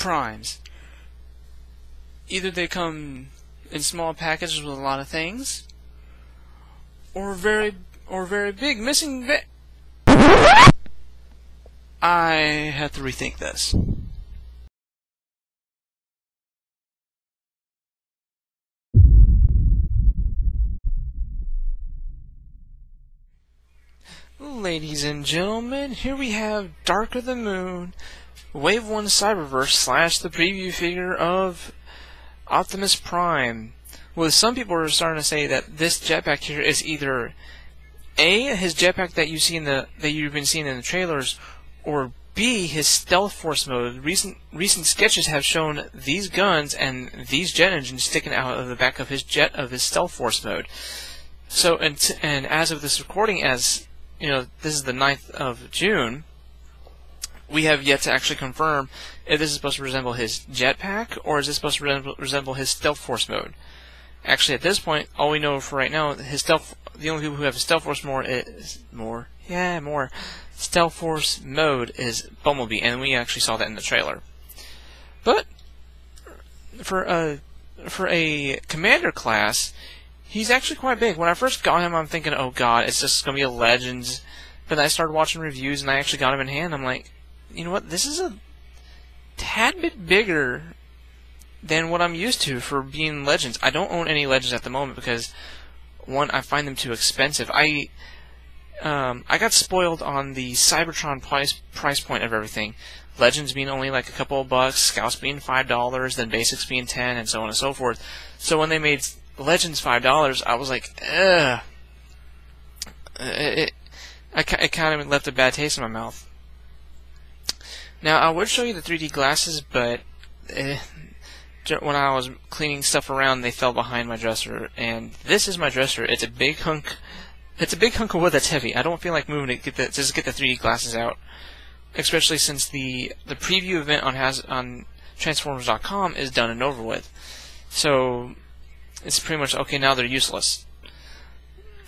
Primes. Either they come in small packages with a lot of things, or very big missing. I have to rethink this. Ladies and gentlemen, here we have Dark of the Moon, Wave 1 Cyberverse / the preview figure of Optimus Prime. Well, some people are starting to say that this jetpack here is either A, his jetpack that you've been seeing in the trailers, or B, his stealth force mode. Recent sketches have shown these guns and these jet engines sticking out of the back of his stealth force mode. So, and as of this recording, as you know, this is the 9th of June, we have yet to actually confirm if this is supposed to resemble his jetpack or is this supposed to resemble his stealth force mode. Actually, at this point, all we know for right now, the only people who have a stealth force stealth force mode is Bumblebee, and we actually saw that in the trailer. But for a commander class, he's actually quite big. When I first got him, I'm thinking, oh god, it's just going to be a Legends. But I started watching reviews, and I actually got him in hand. I'm like, you know what, this is a tad bit bigger than what I'm used to for being Legends. I don't own any Legends at the moment because, one, I find them too expensive. I got spoiled on the Cybertron price point of everything. Legends being only like a couple of bucks, Scouts being $5, then Basics being $10, and so on and so forth. So when they made Legends $5, I was like, ugh. It kind of left a bad taste in my mouth. Now, I would show you the 3D glasses, but when I was cleaning stuff around, they fell behind my dresser. And this is my dresser. It's a big hunk. It's a big hunk of wood that's heavy. I don't feel like moving it. Just get the 3D glasses out, especially since the preview event on Transformers.com is done and over with. So it's pretty much okay. Now they're useless.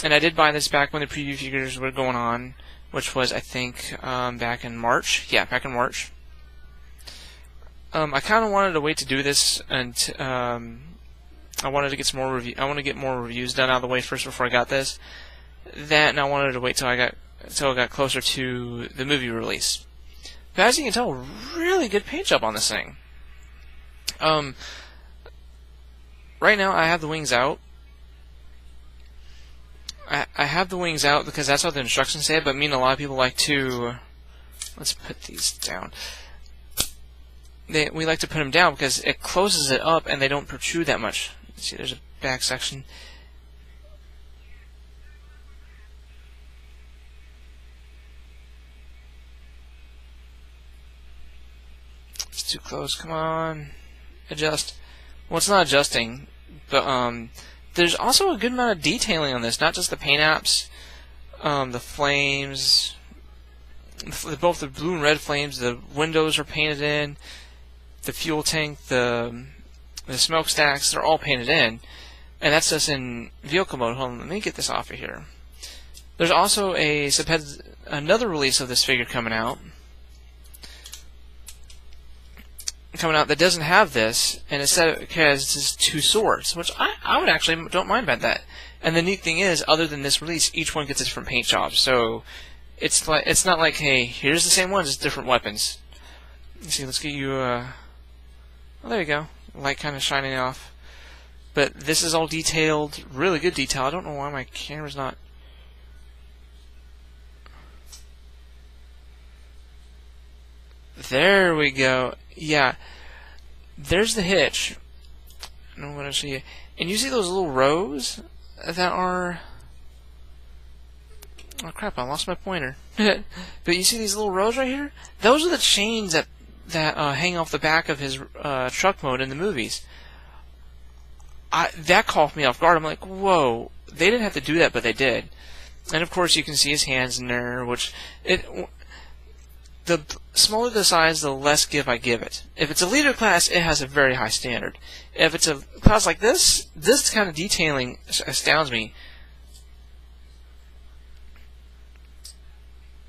And I did buy this back when the preview figures were going on, which was, I think, back in March. Yeah, back in March. I kind of wanted to wait to do this, and I wanted to get some more I want to get more reviews done out of the way first before I got this. That, and I wanted to wait till I got closer to the movie release. But as you can tell, really good paint job on this thing. Right now, I have the wings out. I have the wings out because that's what the instructions say, but me and a lot of people like to... Let's put these down. We like to put them down because it closes it up and they don't protrude that much. Let's see, there's a back section. It's too close, come on. Adjust. Well, it's not adjusting, but there's also a good amount of detailing on this, not just the paint apps, the flames, both the blue and red flames, the windows are painted in, the fuel tank, the smokestacks, they're all painted in, and that's just in vehicle mode. Hold on, let me get this off of here. There's also another release of this figure coming out that doesn't have this, and instead it has just two swords, which I would actually don't mind about that. And the neat thing is, other than this release, each one gets a different paint job. So it's not like, hey, here's the same ones, it's different weapons. Let's see, let's get you well, there you go. Light kind of shining off. But this is all detailed, really good detail. I don't know why my camera's not. There we go. Yeah, there's the hitch. I don't want to see it. And you see those little rows that are... Oh crap, I lost my pointer. But you see these little rows right here? Those are the chains that hang off the back of his truck mode in the movies. That caught me off guard. I'm like, whoa, they didn't have to do that, but they did. And of course you can see his hands in there, which... The smaller the size, the less give I give it. If it's a leader class, it has a very high standard. If it's a class like this kind of detailing astounds me.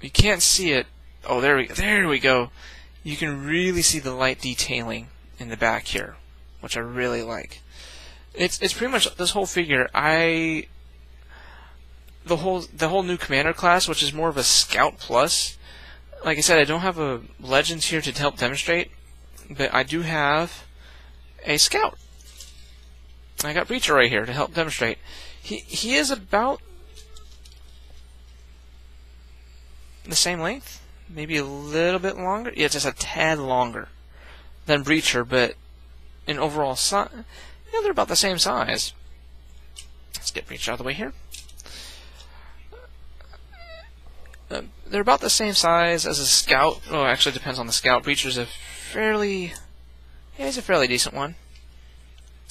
You can't see it. Oh, there we go. you can really see the light detailing in the back here, which I really like. It's pretty much this whole figure. The whole new commander class, which is more of a scout plus. Like I said, I don't have a legends here to help demonstrate, but I do have a scout. I got Breacher right here to help demonstrate. He is about the same length, maybe a little bit longer. Yeah, just a tad longer than Breacher, but in overall size, yeah, they're about the same size. Let's get Breacher out of the way here. They're about the same size as a scout. Oh, actually, it depends on the scout. Breacher's he's a fairly decent one.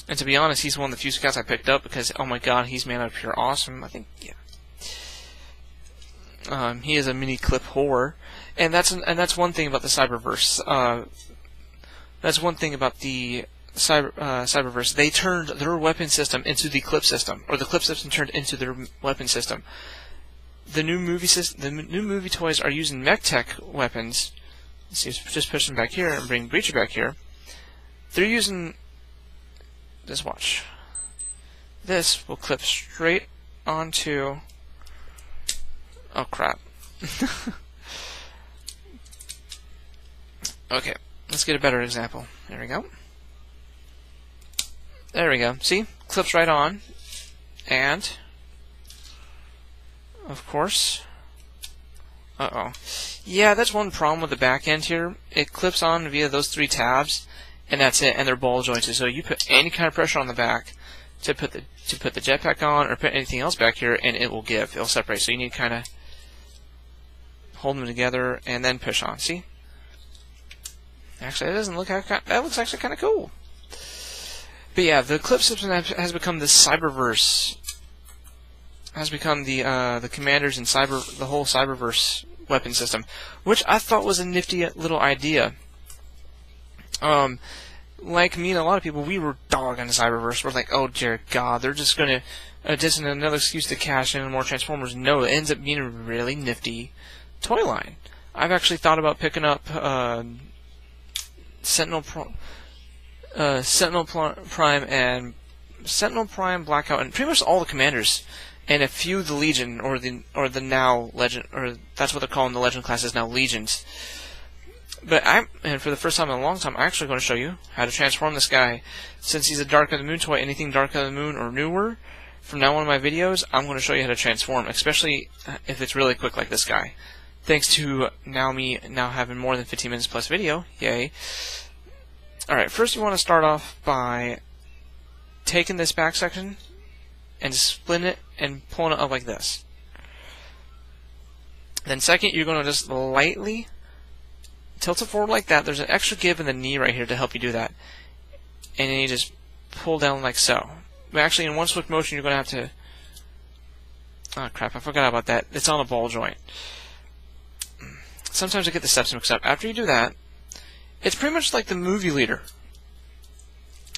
And to be honest, he's one of the few scouts I picked up because, oh my god, he's man of pure awesome. I think, yeah. He is a mini clip horror, and that's one thing about the cyberverse. That's one thing about the cyberverse. They turned their weapon system into the clip system, or the clip system turned into their weapon system. The new movie toys are using mech tech weapons. Let's see, just push them back here and bring Breacher back here. They're using. Just watch. This will clip straight onto. Oh crap. Okay, let's get a better example. There we go. There we go. See? Clips right on. And, of course, uh-oh. Yeah, that's one problem with the back end here. It clips on via those 3 tabs, and that's it, and they're ball jointed. So you put any kind of pressure on the back to put the jetpack on or put anything else back here, and it will give. It'll separate. So you need to kind of hold them together and then push on. See? Actually, it doesn't look that looks actually kind of cool. But yeah, the clip system has become the cyberverse. Has become the commanders and the whole cyberverse weapon system, which I thought was a nifty little idea. Like me and a lot of people, we were dogging the cyberverse. We're like, oh dear God, they're just gonna just another excuse to cash in more Transformers. No, it ends up being a really nifty toy line. I've actually thought about picking up Sentinel Prime and Sentinel Prime, Blackout, and pretty much all the commanders, and a few of the Legion or the now Legend, or that's what they're calling the Legend classes now, Legions. But and for the first time in a long time, I'm actually going to show you how to transform this guy. Since he's a Dark of the Moon toy, anything Dark of the Moon or newer, from now on in my videos, I'm going to show you how to transform, especially if it's really quick like this guy. Thanks to me having more than 15 minutes plus video, yay. Alright, first you want to start off by taking this back section and splitting it and pulling it up like this. Then second, you're going to just lightly tilt it forward like that. There's an extra give in the knee right here to help you do that. And then you just pull down like so. But actually, in one swift motion, you're going to have to... Oh crap, I forgot about that. It's on a ball joint. Sometimes I get the steps mixed up. After you do that, it's pretty much like the movie leader.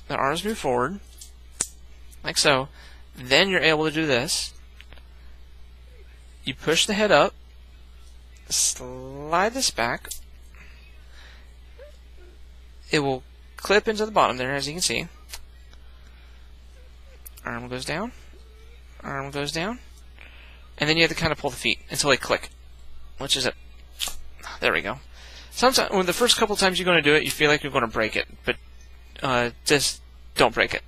The arms move forward, like so. Then you're able to do this. You push the head up, slide this back. It will clip into the bottom there, as you can see. Arm goes down, arm goes down, and then you have to kind of pull the feet until they click, which is it. There we go. Sometimes, when the first couple times you're going to do it, you feel like you're going to break it, but just don't break it.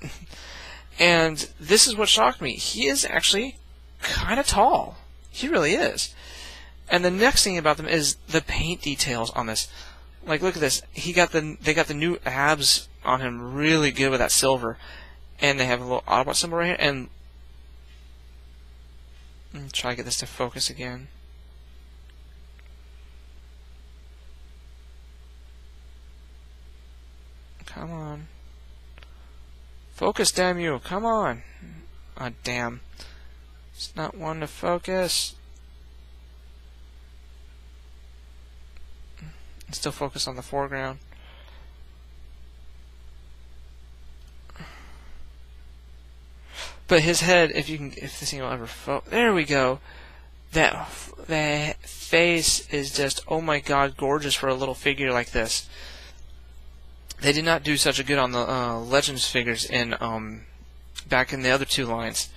And this is what shocked me. He is actually kind of tall. He really is. And the next thing about them is the paint details on this. Like, look at this. They got the new abs on him, really good with that silver, and they have a little Autobot symbol right here. And let me try to get this to focus again. Come on. Focus, damn you. Come on. Ah, damn. It's not one to focus. Still focus on the foreground. But his head, if this thing will ever focus. There we go. that face is just, oh my god, gorgeous for a little figure like this. They did not do such a good on the Legends figures in back in the other two lines,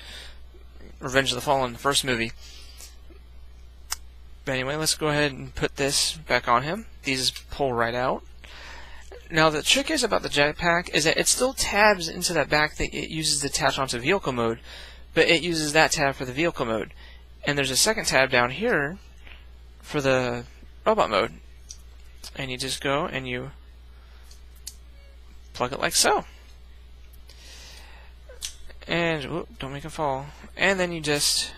Revenge of the Fallen, the first movie. But anyway, let's go ahead and put this back on him. These pull right out. Now the trick is about the jetpack is that it still tabs into that back that it uses to attach onto vehicle mode, but it uses that tab for the vehicle mode. And there's a second tab down here for the robot mode. And you just go and you plug it like so. And whoop, don't make it fall. And then you just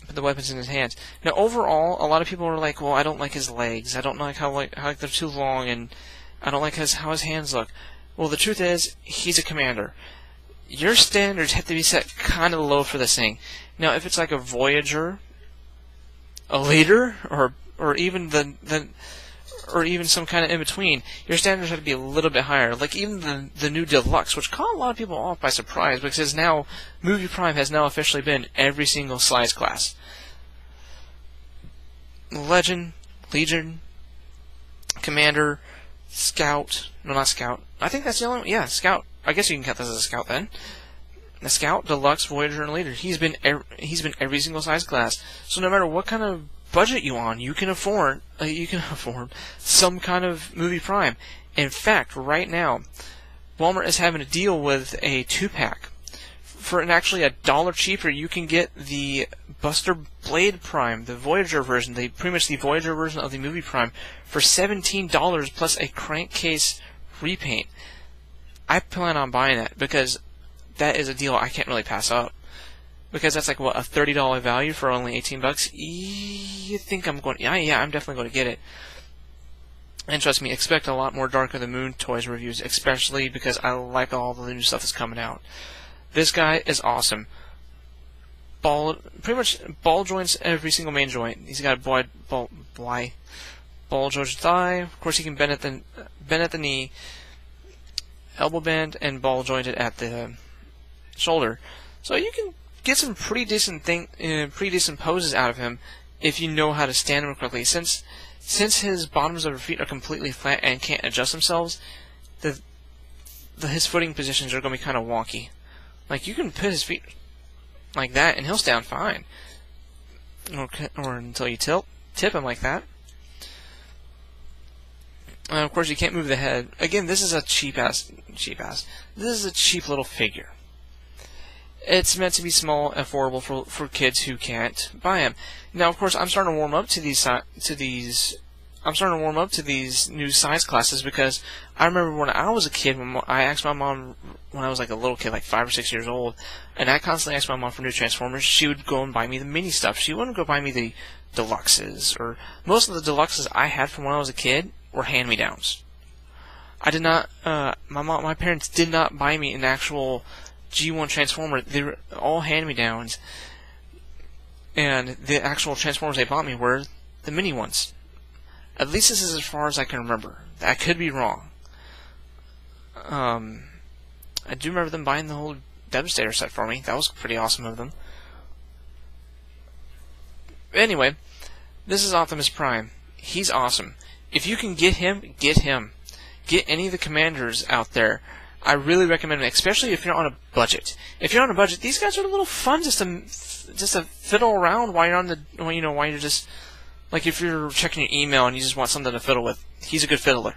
put the weapons in his hands. Now overall, a lot of people are like, well, I don't like his legs. I don't like how they're too long, and I don't like how his hands look. Well, the truth is, he's a commander. Your standards have to be set kind of low for this thing. Now, if it's like a Voyager, a leader, or even or even some kind of in between, your standards have to be a little bit higher. Like even the new Deluxe, which caught a lot of people off by surprise, because now Movie Prime has now officially been every single size class. Legend, Legion, Commander, Scout. No, not Scout. I think that's the only one. Yeah, Scout. I guess you can count this as a Scout then. A Scout, Deluxe, Voyager, and Leader. He's been every single size class. So no matter what kind of budget you on, you can afford some kind of Movie Prime. In fact, right now, Walmart is having a deal with a 2-pack. For actually $1 cheaper, you can get the Buster Blade Prime, the Voyager version, pretty much the Voyager version of the Movie Prime, for $17 plus a crankcase repaint. I plan on buying that because that is a deal I can't really pass up. Because that's like, what, a $30 value for only $18? You think I'm going... Yeah, I'm definitely going to get it. And trust me, expect a lot more Dark of the Moon toys reviews, especially because I like all the new stuff that's coming out. This guy is awesome. Pretty much ball joints every single main joint. He's got a ball jointed thigh. Of course, he can bend at the knee, elbow bend, and ball jointed at the shoulder. So you can get some pretty decent poses out of him if you know how to stand him correctly. Since his bottoms of his feet are completely flat and can't adjust themselves, his footing positions are going to be kind of wonky. Like, you can put his feet like that and he'll stand fine, or until you tip him like that. Of course, you can't move the head. Again, this is a cheap ass. This is a cheap little figure. It's meant to be small, affordable for kids who can't buy them. Now, of course, I'm starting to warm up to these new size classes because I remember when I was a kid, when I asked my mom when I was like a little kid, like 5 or 6 years old, and I constantly asked my mom for new Transformers. She would go and buy me the mini stuff. She wouldn't go buy me the deluxes, or most of the deluxes I had from when I was a kid were hand-me-downs. I did not. My parents did not buy me an actual G1 Transformer. They were all hand-me-downs, and the actual Transformers they bought me were the mini ones. At least this is as far as I can remember. I could be wrong. I do remember them buying the whole Devastator set for me. That was pretty awesome of them. Anyway, this is Optimus Prime. He's awesome. If you can get him, get him. Get any of the commanders out there. I really recommend it, especially if you're on a budget. If you're on a budget, these guys are a little fun just to fiddle around while you're just like if you're checking your email and you just want something to fiddle with. He's a good fiddler.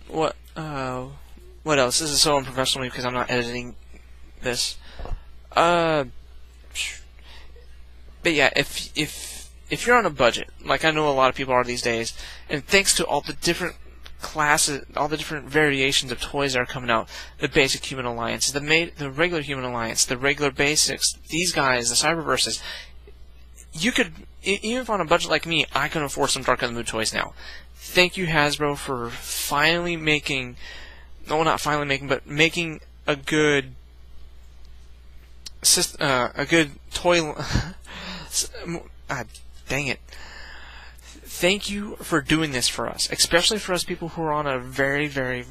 What else? This is so unprofessional because I'm not editing this. But yeah, if you're on a budget, like I know a lot of people are these days, and thanks to all the different classes, all the different variations of toys that are coming out, the basic Human Alliance, the regular Human Alliance, the regular basics, these guys, the cyberverses, you could, even if on a budget like me, I can afford some Dark of the Moon toys now. Thank you, Hasbro, for finally making, no, not finally making, but making a good toy. Dang it. Thank you for doing this for us, especially for us people who are on a very, very,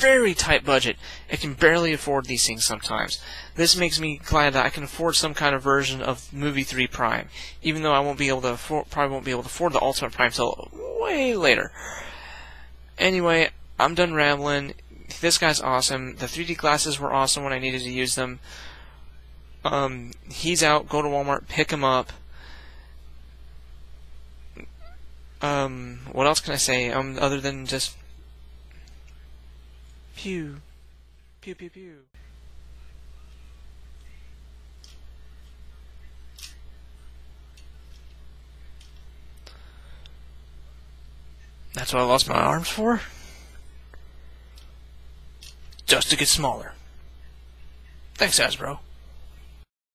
very tight budget and can barely afford these things sometimes. This makes me glad that I can afford some kind of version of Movie 3 Prime, even though I probably won't be able to afford the Ultimate Prime till way later. Anyway, I'm done rambling. This guy's awesome. The 3D glasses were awesome when I needed to use them. He's out. Go to Walmart, pick him up. What else can I say? Other than just pew, pew, pew, pew. That's what I lost my arms for? Just to get smaller. Thanks, Hasbro.